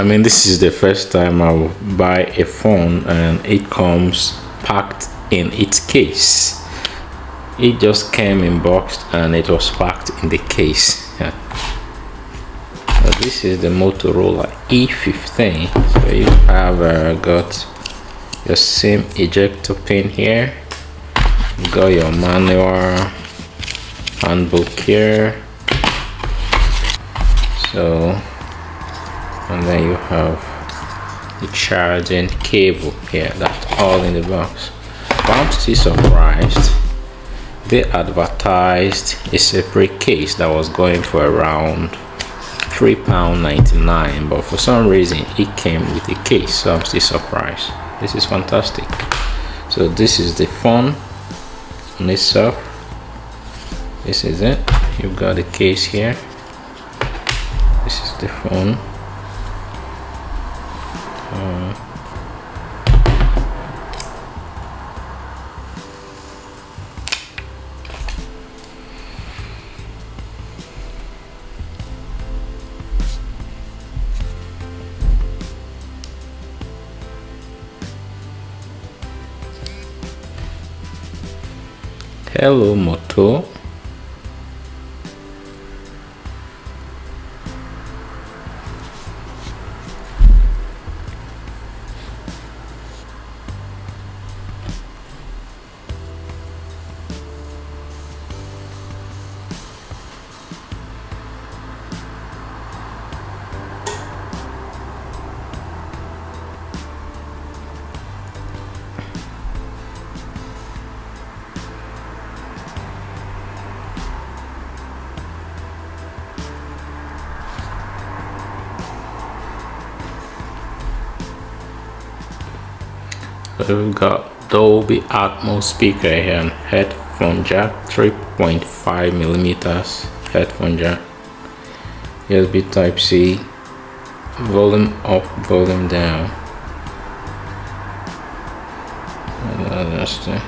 mean, this is the first time I will buy a phone and it comes packed in its case. It just came in boxed and it was packed in the case. So this is the Motorola E15. So you have got your SIM ejector pin here. You got your manual handbook here. So, and then you have the charging cable here. That's all in the box. But I'm still surprised. They advertised a separate case that was going for around £3.99, but for some reason it came with a case, so I'm still surprised. This is fantastic. So this is the phone on itself. This is it. You've got the case here. This is the phone. Hello, Moto. We've got Dolby Atmos speaker here and headphone jack, 3.5mm headphone jack, USB type C, volume up, volume down, and that's the